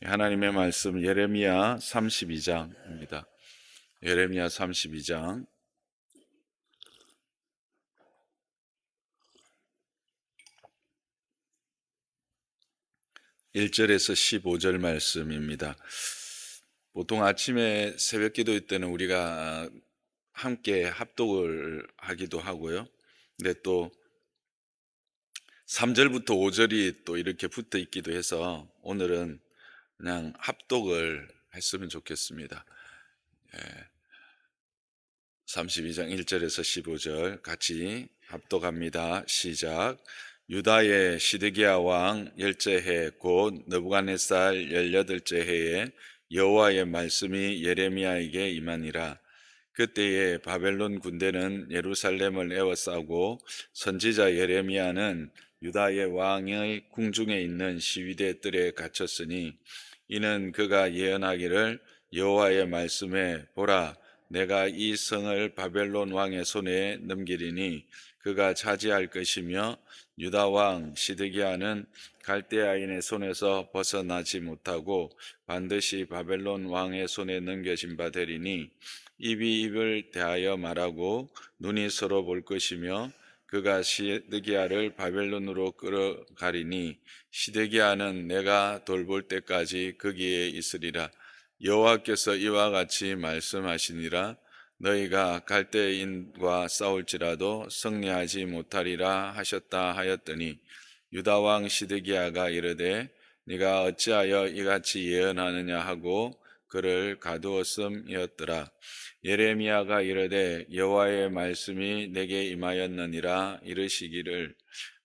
하나님의 말씀 예레미야 32장입니다. 예레미야 32장 1절에서 15절 말씀입니다. 보통 아침에 새벽 기도 때는 우리가 함께 합독을 하기도 하고요. 근데 또 3절부터 5절이 또 이렇게 붙어 있기도 해서 오늘은 그냥 합독을 했으면 좋겠습니다. 32장 1절에서 15절 같이 합독합니다. 시작. 유다의 시드기야 왕 열째 해 곧 느부갓네살 18째 해에 여호와의 말씀이 예레미야에게 임하니라. 그때에 바벨론 군대는 예루살렘을 에워싸고 선지자 예레미야는 유다의 왕의 궁중에 있는 시위대 뜰에 갇혔으니 이는 그가 예언하기를 여호와의 말씀에 보라 내가 이 성을 바벨론 왕의 손에 넘기리니 그가 차지할 것이며 유다 왕 시드기야는 갈대아인의 손에서 벗어나지 못하고 반드시 바벨론 왕의 손에 넘겨진 바 되리니 입이 입을 대하여 말하고 눈이 서로 볼 것이며 그가 시드기야를 바벨론으로 끌어가리니 시드기야는 내가 돌볼 때까지 거기에 있으리라. 여호와께서 이와 같이 말씀하시니라. 너희가 갈대인과 싸울지라도 승리하지 못하리라 하셨다 하였더니 유다 왕 시드기야가 이르되 네가 어찌하여 이같이 예언하느냐 하고 그를 가두었음이었더라. 예레미야가 이르되 여호와의 말씀이 내게 임하였느니라 이르시기를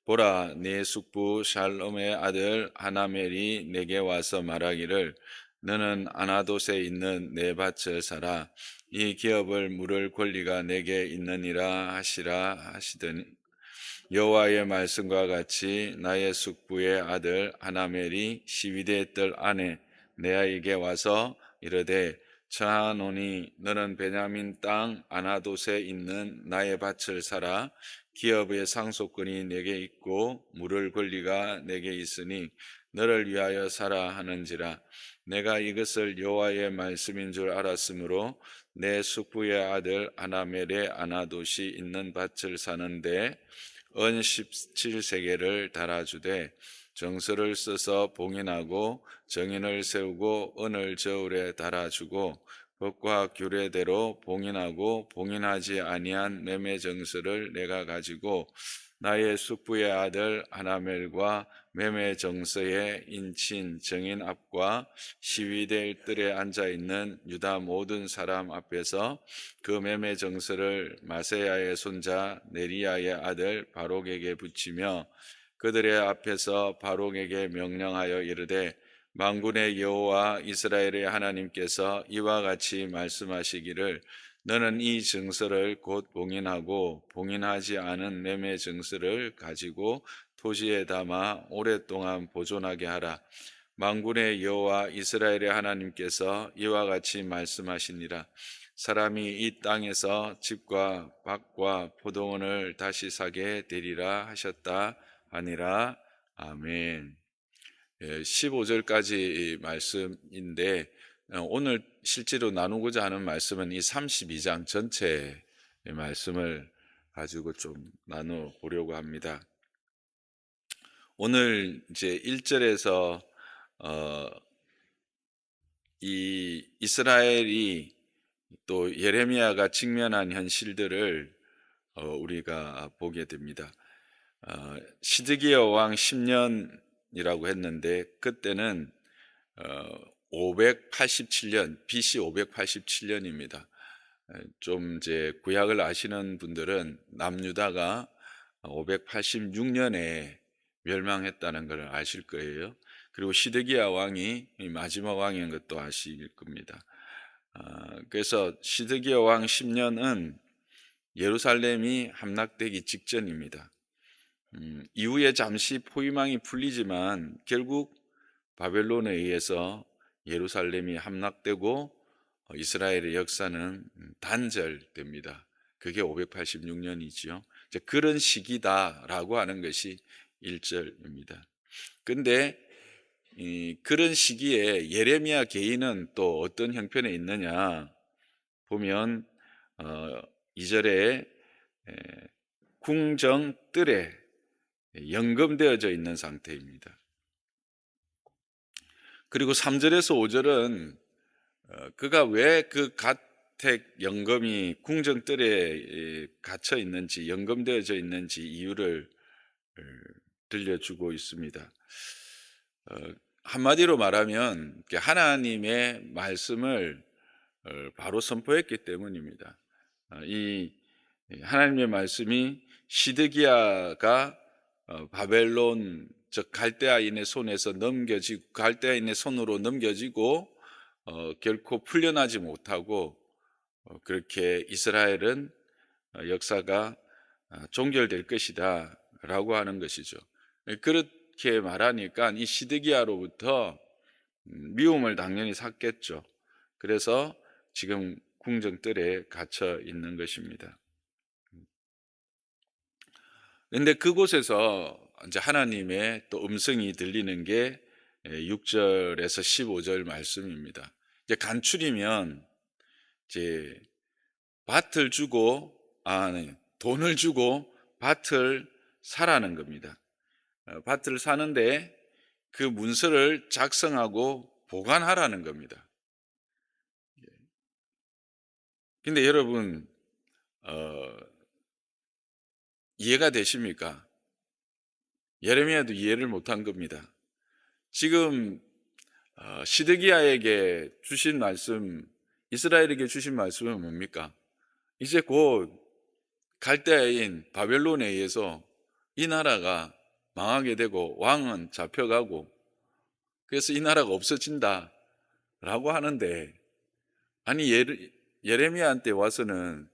보라 네 숙부 샬롬의 아들 하나멜이 내게 와서 말하기를 너는 아나돗에 있는 내 밭을 사라 이 기업을 물을 권리가 내게 있느니라 하시라 하시더니 여호와의 말씀과 같이 나의 숙부의 아들 하나멜이 시위대 뜰 안에 내아에게 와서 이르되 청하노니 너는 베냐민 땅 아나돗에 있는 나의 밭을 사라 기업의 상속권이 내게 있고 물을 권리가 내게 있으니 너를 위하여 사라 하는지라. 내가 이것을 여호와의 말씀인 줄 알았으므로 내 숙부의 아들 하나멜의 아나돗이 있는 밭을 사는데 은 17세계를 달아주되 정서를 써서 봉인하고 정인을 세우고 은을 저울에 달아주고 법과 규례대로 봉인하고 봉인하지 아니한 매매 정서를 내가 가지고 나의 숙부의 아들 하나멜과 매매 정서의 인친 정인 앞과 시위대 뜰에 앉아있는 유다 모든 사람 앞에서 그 매매 정서를 마세야의 손자 네리야의 아들 바록에게 붙이며 그들의 앞에서 바록에게 명령하여 이르되 만군의 여호와 이스라엘의 하나님께서 이와 같이 말씀하시기를 너는 이 증서를 곧 봉인하고 봉인하지 않은 매매 증서를 가지고 토지에 담아 오랫동안 보존하게 하라. 만군의 여호와 이스라엘의 하나님께서 이와 같이 말씀하시니라. 사람이 이 땅에서 집과 밭과 포도원을 다시 사게 되리라 하셨다 하니라. 아멘. 15절까지 말씀인데 오늘 실제로 나누고자 하는 말씀은 이 32장 전체의 말씀을 가지고 좀 나눠보려고 합니다. 오늘 이제 1절에서 이 이스라엘이 또 예레미야가 직면한 현실들을 우리가 보게 됩니다. 시드기야 왕 10년이라고 했는데 그때는 587년 BC 587년입니다. 좀 이제 구약을 아시는 분들은 남유다가 586년에 멸망했다는 걸 아실 거예요. 그리고 시드기야 왕이 마지막 왕인 것도 아실 겁니다. 그래서 시드기야 왕 10년은 예루살렘이 함락되기 직전입니다. 이후에 잠시 포위망이 풀리지만 결국 바벨론에 의해서 예루살렘이 함락되고 이스라엘의 역사는 단절됩니다. 그게 586년이지요. 그런 시기다라고 하는 것이 1절입니다. 근데 그런 시기에 예레미야 개인은 또 어떤 형편에 있느냐 보면 2절에 궁정 뜰에 연금되어져 있는 상태입니다. 그리고 3절에서 5절은 그가 왜 그 가택 연금이 궁정뜰에 갇혀 있는지, 연금되어져 있는지 이유를 들려주고 있습니다. 한마디로 말하면 하나님의 말씀을 바로 선포했기 때문입니다. 이 하나님의 말씀이 시드기야가 바벨론 즉 갈대아인의 손에서 넘겨지고 갈대아인의 손으로 넘겨지고 결코 풀려나지 못하고 그렇게 이스라엘은 역사가 종결될 것이다 라고 하는 것이죠. 그렇게 말하니까 이 시드기야로부터 미움을 당연히 샀겠죠. 그래서 지금 궁정뜰에 갇혀 있는 것입니다. 그런데 그곳에서 이제 하나님의 또 음성이 들리는 게 6절에서 15절 말씀입니다. 이제 간추리면 이제 밭을 주고 네, 돈을 주고 밭을 사라는 겁니다. 밭을 사는데 그 문서를 작성하고 보관하라는 겁니다. 근데 여러분 이해가 되십니까? 예레미야도 이해를 못한 겁니다. 지금 시드기야에게 주신 말씀, 이스라엘에게 주신 말씀은 뭡니까? 이제 곧 갈대아인 바벨론에 의해서 이 나라가 망하게 되고 왕은 잡혀가고 그래서 이 나라가 없어진다 라고 하는데, 아니 예레미야한테 와서는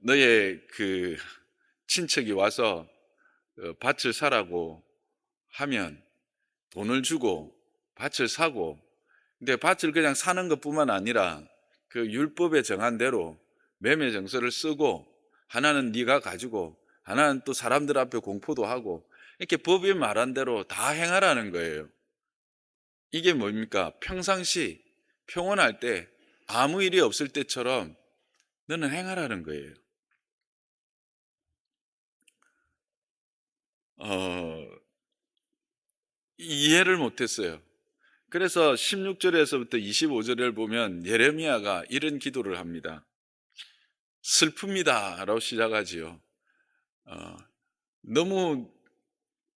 너의 그 친척이 와서 밭을 사라고 하면 돈을 주고 밭을 사고, 근데 밭을 그냥 사는 것뿐만 아니라 그 율법에 정한 대로 매매 정서를 쓰고 하나는 네가 가지고 하나는 또 사람들 앞에 공포도 하고 이렇게 법이 말한 대로 다 행하라는 거예요. 이게 뭡니까? 평상시 평온할 때 아무 일이 없을 때처럼 너는 행하라는 거예요. 어, 이해를 못했어요. 그래서 16절에서부터 25절을 보면 예레미야가 이런 기도를 합니다. 슬픕니다 라고 시작하지요. 너무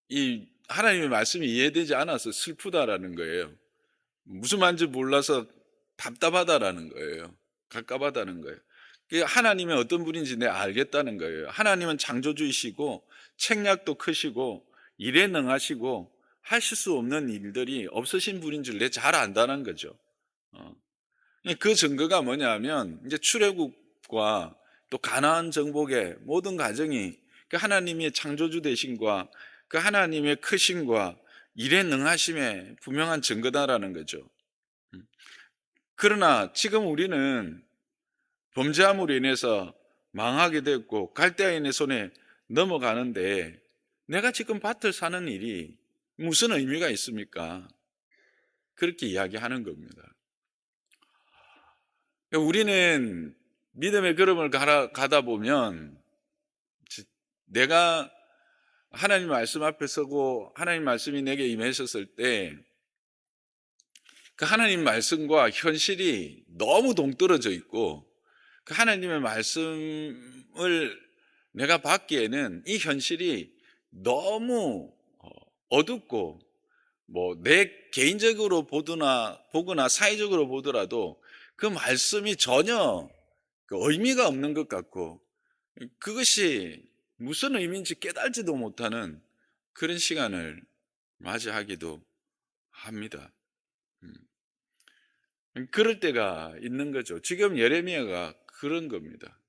이 하나님의 말씀이 이해되지 않아서 슬프다라는 거예요. 무슨 말인지 몰라서 답답하다라는 거예요. 갑갑하다는 거예요. 하나님이 어떤 분인지 내가 알겠다는 거예요. 하나님은 창조주이시고 책략도 크시고 일에 능하시고 하실 수 없는 일들이 없으신 분인 줄 내가 잘 안다는 거죠. 그 증거가 뭐냐면 이제 출애굽과 또 가나안 정복의 모든 과정이 그 하나님의 창조주 되심과 그 하나님의 크심과 일에 능하심의 분명한 증거다라는 거죠. 그러나 지금 우리는 범죄함으로 인해서 망하게 됐고 갈대아인의 손에 넘어가는데 내가 지금 밭을 사는 일이 무슨 의미가 있습니까? 그렇게 이야기하는 겁니다. 우리는 믿음의 걸음을 가다 보면 내가 하나님 말씀 앞에 서고 하나님 말씀이 내게 임하셨을 때 그 하나님 말씀과 현실이 너무 동떨어져 있고 그 하나님의 말씀을 내가 받기에는 이 현실이 너무 어둡고 뭐 내 개인적으로 보거나 사회적으로 보더라도 그 말씀이 전혀 그 의미가 없는 것 같고 그것이 무슨 의미인지 깨달지도 못하는 그런 시간을 맞이하기도 합니다. 그럴 때가 있는 거죠. 지금 예레미야가 그런 겁니다.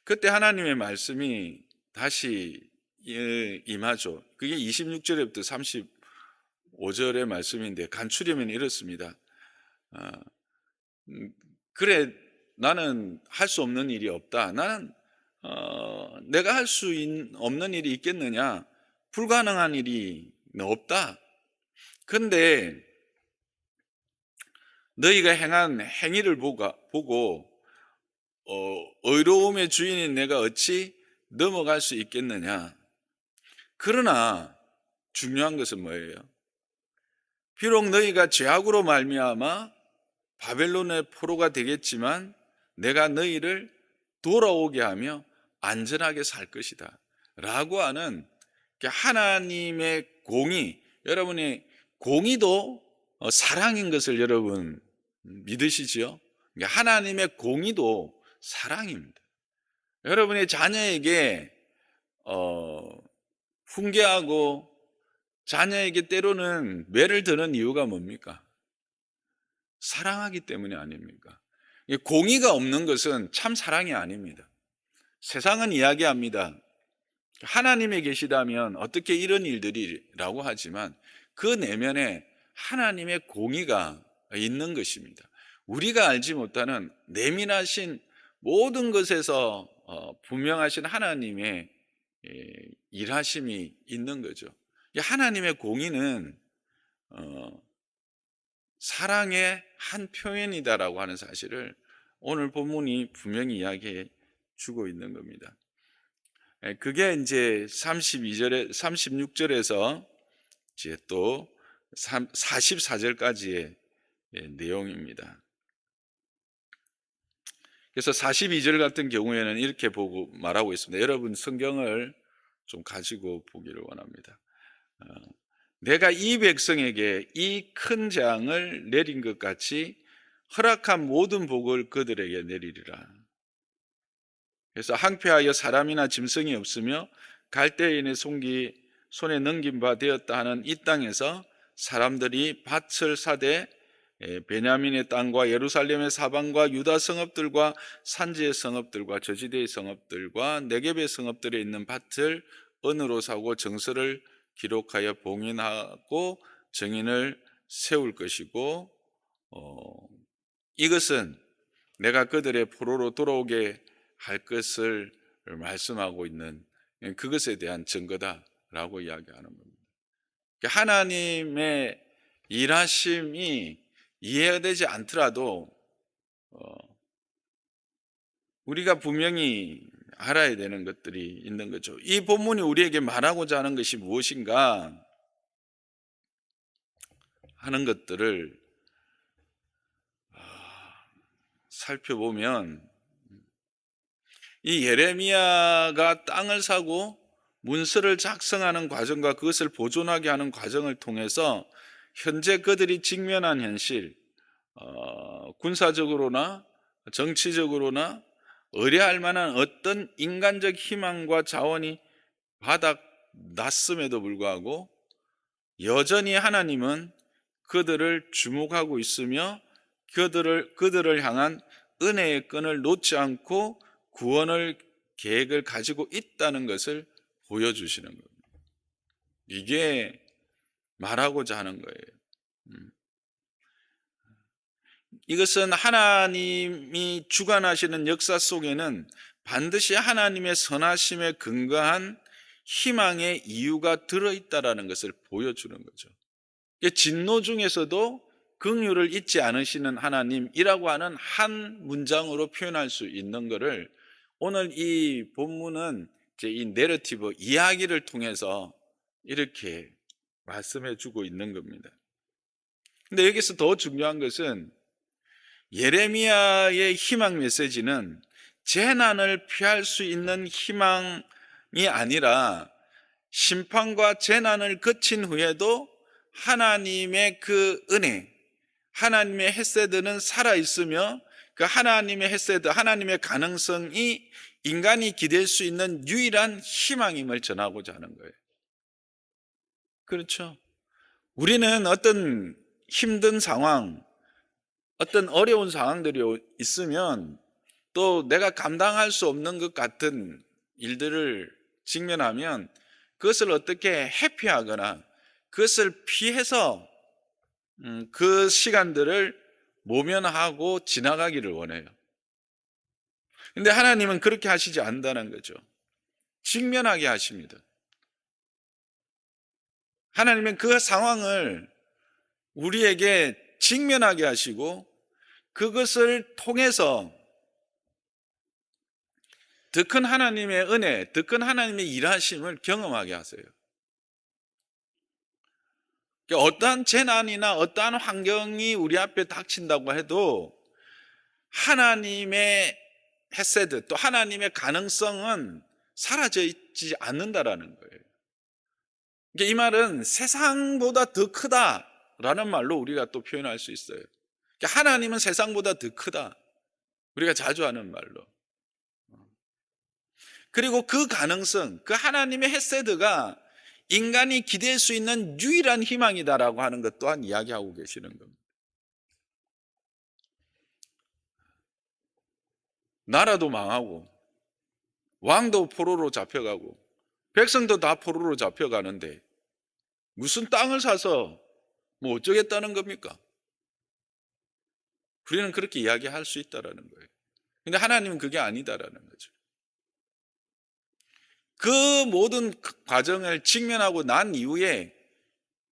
그때 하나님의 말씀이 다시 임하죠. 그게 26절부터 35절의 말씀인데 간추리면 이렇습니다. 그래 나는 할 수 없는 일이 없다. 나는 내가 할 수 없는 일이 있겠느냐? 불가능한 일이 없다. 근데 너희가 행한 행위를 보고 의로움의 주인인 내가 어찌 넘어갈 수 있겠느냐. 그러나 중요한 것은 뭐예요? 비록 너희가 죄악으로 말미암아 바벨론의 포로가 되겠지만 내가 너희를 돌아오게 하며 안전하게 살 것이다 라고 하는 하나님의 공의, 여러분이 공의도 사랑인 것을 여러분 믿으시지요? 하나님의 공의도 사랑입니다. 여러분의 자녀에게 훈계하고 자녀에게 때로는 매를 드는 이유가 뭡니까? 사랑하기 때문이 아닙니까? 공의가 없는 것은 참 사랑이 아닙니다. 세상은 이야기합니다. 하나님이 계시다면 어떻게 이런 일들이라고 하지만 그 내면에 하나님의 공의가 있는 것입니다. 우리가 알지 못하는 내민하신 모든 것에서 분명하신 하나님의 일하심이 있는 거죠. 하나님의 공의는 사랑의 한 표현이다라고 하는 사실을 오늘 본문이 분명히 이야기해 주고 있는 겁니다. 그게 이제 36절에서 이제 또 44절까지의 내용입니다. 그래서 42절 같은 경우에는 이렇게 보고 말하고 있습니다. 여러분 성경을 좀 가지고 보기를 원합니다. 내가 이 백성에게 이 큰 재앙을 내린 것 같이 허락한 모든 복을 그들에게 내리리라. 그래서 항폐하여 사람이나 짐승이 없으며 갈대인의 손에 넘긴 바 되었다 하는 이 땅에서 사람들이 밭을 사되 베냐민의 땅과 예루살렘의 사방과 유다 성읍들과 산지의 성읍들과 저지대의 성읍들과 네겝의 성읍들에 있는 밭을 은으로 사고 정서를 기록하여 봉인하고 정인을 세울 것이고 이것은 내가 그들의 포로로 돌아오게 할 것을 말씀하고 있는 그것에 대한 증거다라고 이야기하는 겁니다. 하나님의 일하심이 이해되지 않더라도 우리가 분명히 알아야 되는 것들이 있는 거죠. 이 본문이 우리에게 말하고자 하는 것이 무엇인가 하는 것들을 살펴보면 이 예레미야가 땅을 사고 문서를 작성하는 과정과 그것을 보존하게 하는 과정을 통해서 현재 그들이 직면한 현실, 군사적으로나 정치적으로나 의뢰할 만한 어떤 인간적 희망과 자원이 바닥났음에도 불구하고 여전히 하나님은 그들을 주목하고 있으며 그들을 향한 은혜의 끈을 놓지 않고 구원을 계획을 가지고 있다는 것을 보여주시는 겁니다. 이게 말하고자 하는 거예요. 이것은 하나님이 주관하시는 역사 속에는 반드시 하나님의 선하심에 근거한 희망의 이유가 들어있다는 것을 보여주는 거죠. 진노 중에서도 긍휼을 잊지 않으시는 하나님이라고 하는 한 문장으로 표현할 수 있는 것을 오늘 이 본문은 이제 이 내러티브 이야기를 통해서 이렇게 말씀해 주고 있는 겁니다. 근데 여기서 더 중요한 것은 예레미야의 희망 메시지는 재난을 피할 수 있는 희망이 아니라 심판과 재난을 거친 후에도 하나님의 그 은혜, 하나님의 헤세드는 살아있으며 그 하나님의 헤세드, 하나님의 가능성이 인간이 기댈 수 있는 유일한 희망임을 전하고자 하는 거예요. 그렇죠? 우리는 어떤 힘든 상황, 어떤 어려운 상황들이 있으면 또 내가 감당할 수 없는 것 같은 일들을 직면하면 그것을 어떻게 회피하거나 그것을 피해서 그 시간들을 모면하고 지나가기를 원해요. 근데 하나님은 그렇게 하시지 않는다는 거죠. 직면하게 하십니다. 하나님은 그 상황을 우리에게 직면하게 하시고 그것을 통해서 더 큰 하나님의 은혜, 더 큰 하나님의 일하심을 경험하게 하세요. 그러니까 어떠한 재난이나 어떠한 환경이 우리 앞에 닥친다고 해도 하나님의 헤세드, 또 하나님의 가능성은 사라져 있지 않는다라는 거예요. 그러니까 이 말은 세상보다 더 크다라는 말로 우리가 또 표현할 수 있어요. 그러니까 하나님은 세상보다 더 크다. 우리가 자주 하는 말로. 그리고 그 가능성, 그 하나님의 헤세드가 인간이 기댈 수 있는 유일한 희망이다라고 하는 것 또한 이야기하고 계시는 겁니다. 나라도 망하고 왕도 포로로 잡혀가고 백성도 다 포로로 잡혀가는데 무슨 땅을 사서 뭐 어쩌겠다는 겁니까? 우리는 그렇게 이야기할 수 있다라는 거예요. 근데 하나님은 그게 아니다라는 거죠. 그 모든 과정을 직면하고 난 이후에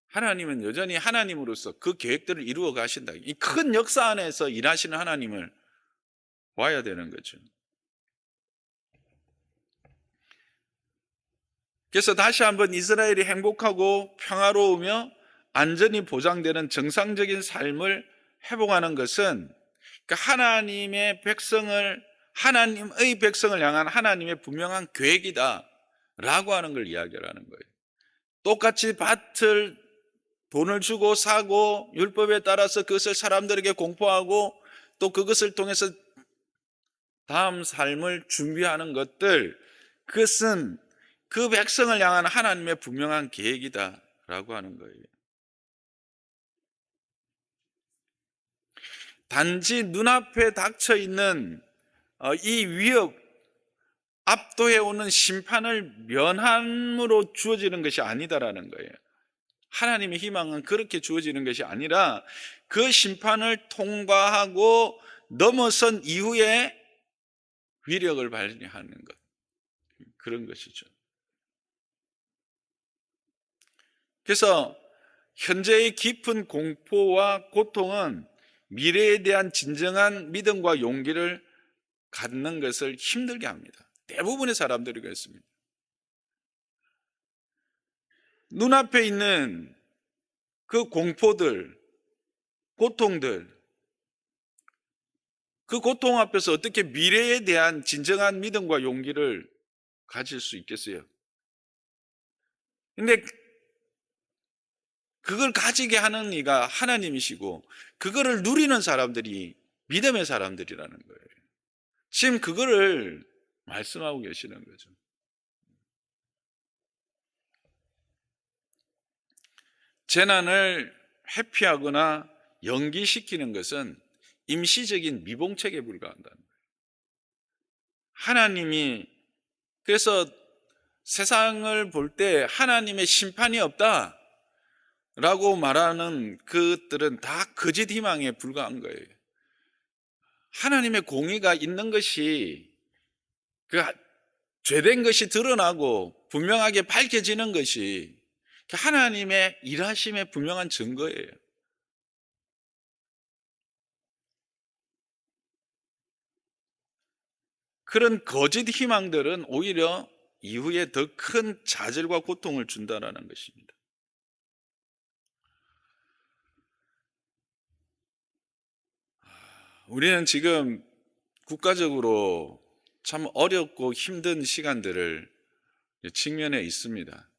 하나님은 여전히 하나님으로서 그 계획들을 이루어 가신다. 이 큰 역사 안에서 일하시는 하나님을 봐야 되는 거죠. 그래서 다시 한번 이스라엘이 행복하고 평화로우며 안전이 보장되는 정상적인 삶을 회복하는 것은 하나님의 백성을 향한 하나님의 분명한 계획이다라고 하는 걸 이야기하는 거예요. 똑같이 밭을 돈을 주고 사고 율법에 따라서 그것을 사람들에게 공포하고 또 그것을 통해서 다음 삶을 준비하는 것들, 그것은 그 백성을 향한 하나님의 분명한 계획이다라고 하는 거예요. 단지 눈앞에 닥쳐 있는 이 위협, 압도해 오는 심판을 면함으로 주어지는 것이 아니다라는 거예요. 하나님의 희망은 그렇게 주어지는 것이 아니라 그 심판을 통과하고 넘어선 이후에 위력을 발휘하는 것, 그런 것이죠. 그래서 현재의 깊은 공포와 고통은 미래에 대한 진정한 믿음과 용기를 갖는 것을 힘들게 합니다. 대부분의 사람들이 그렇습니다. 눈앞에 있는 그 공포들, 고통들, 그 고통 앞에서 어떻게 미래에 대한 진정한 믿음과 용기를 가질 수 있겠어요? 근데 그걸 가지게 하는 이가 하나님이시고 그거를 누리는 사람들이 믿음의 사람들이라는 거예요. 지금 그거를 말씀하고 계시는 거죠. 재난을 회피하거나 연기시키는 것은 임시적인 미봉책에 불과한다는 거예요. 하나님이 그래서 세상을 볼 때 하나님의 심판이 없다 라고 말하는 그것들은 다 거짓 희망에 불과한 거예요. 하나님의 공의가 있는 것이 그 죄된 것이 드러나고 분명하게 밝혀지는 것이 하나님의 일하심의 분명한 증거예요. 그런 거짓 희망들은 오히려 이후에 더 큰 좌절과 고통을 준다라는 것입니다. 우리는 지금 국가적으로 참 어렵고 힘든 시간들을 직면해 있습니다.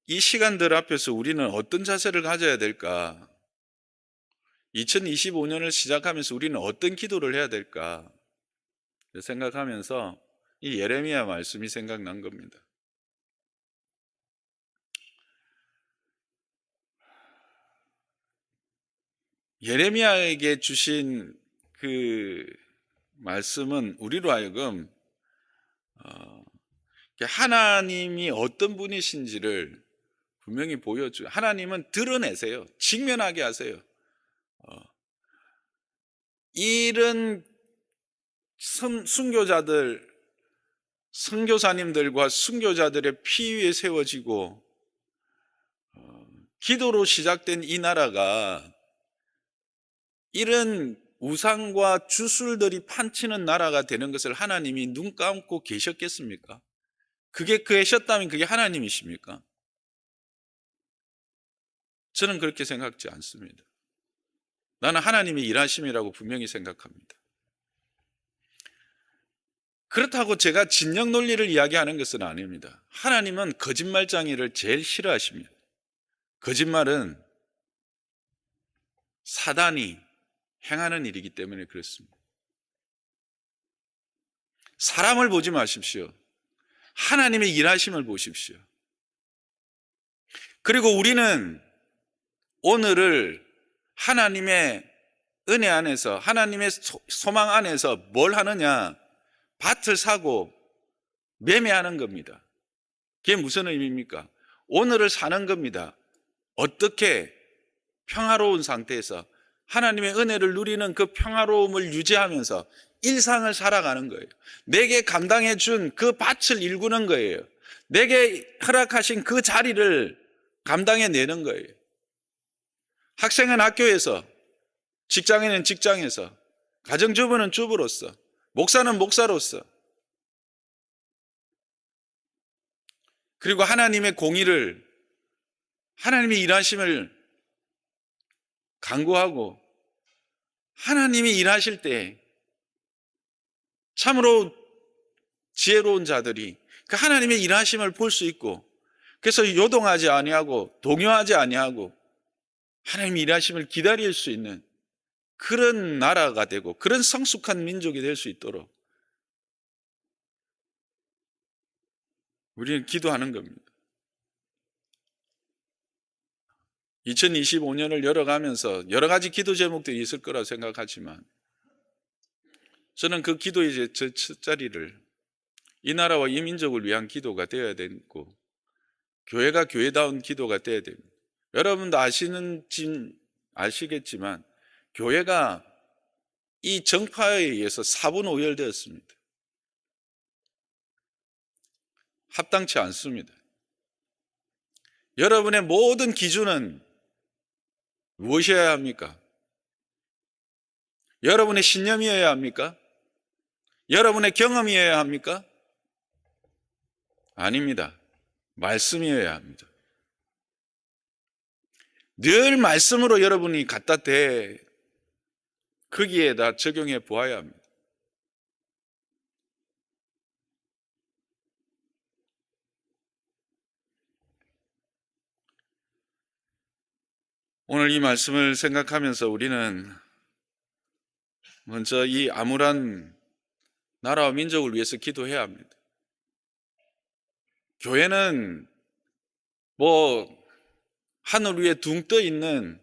이 시간들 앞에서 우리는 어떤 자세를 가져야 될까? 2025년을 시작하면서 우리는 어떤 기도를 해야 될까? 생각하면서 이 예레미야 말씀이 생각난 겁니다. 예레미야에게 주신 그 말씀은 우리로 하여금 하나님이 어떤 분이신지를 분명히 보여줘요. 하나님은 드러내세요. 직면하게 하세요. 이런 순교자들, 선교사님들과 순교자들의 피 위에 세워지고 기도로 시작된 이 나라가 이런 우상과 주술들이 판치는 나라가 되는 것을 하나님이 눈 감고 계셨겠습니까? 그게 계셨다면 그게 하나님이십니까? 저는 그렇게 생각지 않습니다. 나는 하나님의 일하심이라고 분명히 생각합니다. 그렇다고 제가 진영 논리를 이야기하는 것은 아닙니다. 하나님은 거짓말쟁이를 제일 싫어하십니다. 거짓말은 사단이 행하는 일이기 때문에 그렇습니다. 사람을 보지 마십시오. 하나님의 일하심을 보십시오. 그리고 우리는 오늘을 하나님의 은혜 안에서, 하나님의 소망 안에서 뭘 하느냐? 밭을 사고 매매하는 겁니다. 그게 무슨 의미입니까? 오늘을 사는 겁니다. 어떻게 평화로운 상태에서 하나님의 은혜를 누리는 그 평화로움을 유지하면서 일상을 살아가는 거예요. 내게 감당해 준 그 밭을 일구는 거예요. 내게 허락하신 그 자리를 감당해 내는 거예요. 학생은 학교에서, 직장인은 직장에서, 가정주부는 주부로서, 목사는 목사로서, 그리고 하나님의 공의를, 하나님의 일하심을 간구하고 하나님이 일하실 때 참으로 지혜로운 자들이 그 하나님의 일하심을 볼 수 있고, 그래서 요동하지 아니하고 동요하지 아니하고 하나님의 일하심을 기다릴 수 있는 그런 나라가 되고 그런 성숙한 민족이 될 수 있도록 우리는 기도하는 겁니다. 2025년을 열어가면서 여러 가지 기도 제목들이 있을 거라 생각하지만 저는 그 기도의 첫 자리를 이 나라와 이 민족을 위한 기도가 되어야 되고, 교회가 교회다운 기도가 되어야 됩니다. 여러분도 아시겠지만 교회가 이 정파에 의해서 사분오열되었습니다. 합당치 않습니다. 여러분의 모든 기준은 무엇이어야 합니까? 여러분의 신념이어야 합니까? 여러분의 경험이어야 합니까? 아닙니다. 말씀이어야 합니다. 늘 말씀으로 여러분이 갖다 대 거기에다 적용해 보아야 합니다. 오늘 이 말씀을 생각하면서 우리는 먼저 이 암울한 나라와 민족을 위해서 기도해야 합니다. 교회는 하늘 위에 둥 떠 있는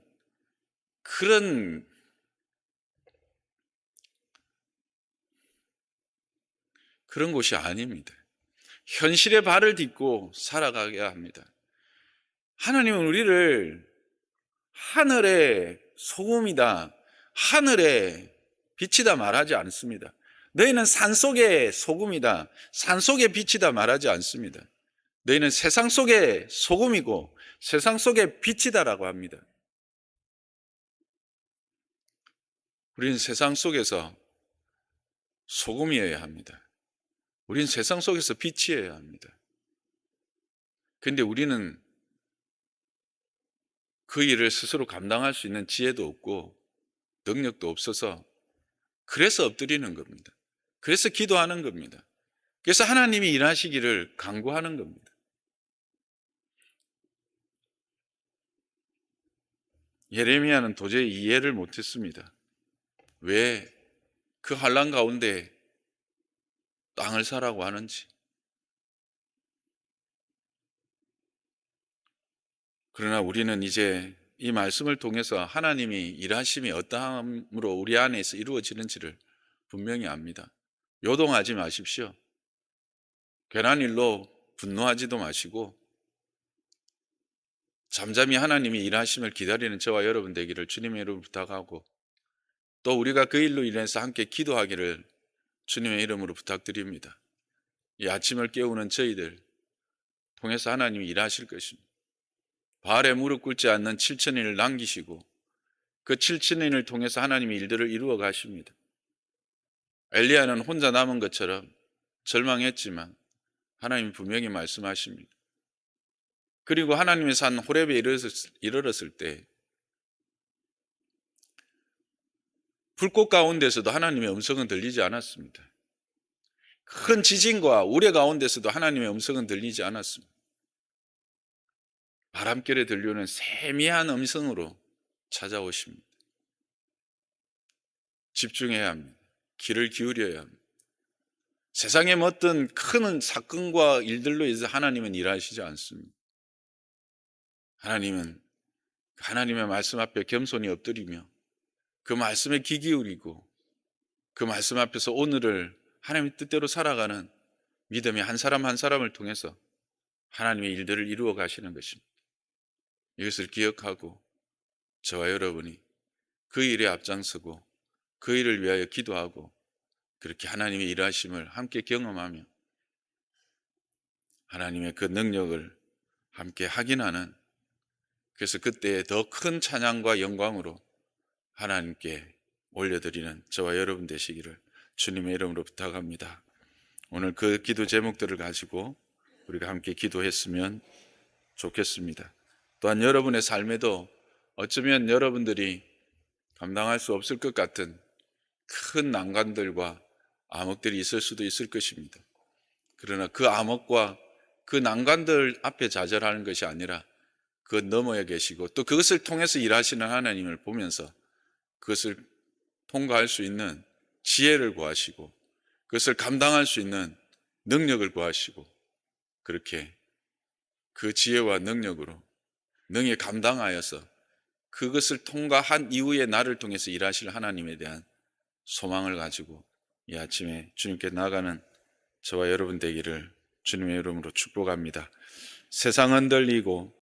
그런 곳이 아닙니다. 현실에 발을 딛고 살아가야 합니다. 하나님은 우리를 하늘의 소금이다, 하늘의 빛이다 말하지 않습니다. 너희는 산속의 소금이다, 산속의 빛이다 말하지 않습니다. 너희는 세상 속의 소금이고 세상 속의 빛이다라고 합니다. 우리는 세상 속에서 소금이어야 합니다. 우리는 세상 속에서 빛이어야 합니다. 그런데 우리는 그 일을 스스로 감당할 수 있는 지혜도 없고 능력도 없어서 그래서 엎드리는 겁니다. 그래서 기도하는 겁니다. 그래서 하나님이 일하시기를 간구하는 겁니다. 예레미야는 도저히 이해를 못했습니다. 왜 그 환란 가운데 땅을 사라고 하는지. 그러나 우리는 이제 이 말씀을 통해서 하나님이 일하심이 어떠함으로 우리 안에서 이루어지는지를 분명히 압니다. 요동하지 마십시오. 괜한 일로 분노하지도 마시고 잠잠히 하나님이 일하심을 기다리는 저와 여러분 되기를 주님의 이름으로 부탁하고, 또 우리가 그 일로 인해서 함께 기도하기를 주님의 이름으로 부탁드립니다. 이 아침을 깨우는 저희들 통해서 하나님이 일하실 것입니다. 바알에 무릎 꿇지 않는 7,000인을 남기시고 그 7,000인을 통해서 하나님이 일들을 이루어 가십니다. 엘리야는 혼자 남은 것처럼 절망했지만 하나님이 분명히 말씀하십니다. 그리고 하나님의 산 호렙에 이르렀을 때 불꽃 가운데서도 하나님의 음성은 들리지 않았습니다. 큰 지진과 우레 가운데서도 하나님의 음성은 들리지 않았습니다. 바람결에 들려오는 세미한 음성으로 찾아오십니다. 집중해야 합니다. 귀를 기울여야 합니다. 세상의 어떤 큰 사건과 일들로 인해서 하나님은 일하시지 않습니다. 하나님은 하나님의 말씀 앞에 겸손히 엎드리며 그 말씀에 귀 기울이고 그 말씀 앞에서 오늘을 하나님의 뜻대로 살아가는 믿음의 한 사람 한 사람을 통해서 하나님의 일들을 이루어 가시는 것입니다. 이것을 기억하고 저와 여러분이 그 일에 앞장서고 그 일을 위하여 기도하고 그렇게 하나님의 일하심을 함께 경험하며 하나님의 그 능력을 함께 확인하는, 그래서 그때 더 큰 찬양과 영광으로 하나님께 올려드리는 저와 여러분 되시기를 주님의 이름으로 부탁합니다. 오늘 그 기도 제목들을 가지고 우리가 함께 기도했으면 좋겠습니다. 또한 여러분의 삶에도 어쩌면 여러분들이 감당할 수 없을 것 같은 큰 난관들과 암흑들이 있을 수도 있을 것입니다. 그러나 그 암흑과 그 난관들 앞에 좌절하는 것이 아니라 그 너머에 계시고 또 그것을 통해서 일하시는 하나님을 보면서 그것을 통과할 수 있는 지혜를 구하시고 그것을 감당할 수 있는 능력을 구하시고 그렇게 그 지혜와 능력으로 능히 감당하여서 그것을 통과한 이후에 나를 통해서 일하실 하나님에 대한 소망을 가지고 이 아침에 주님께 나아가는 저와 여러분 되기를 주님의 이름으로 축복합니다. 세상은 흔들리고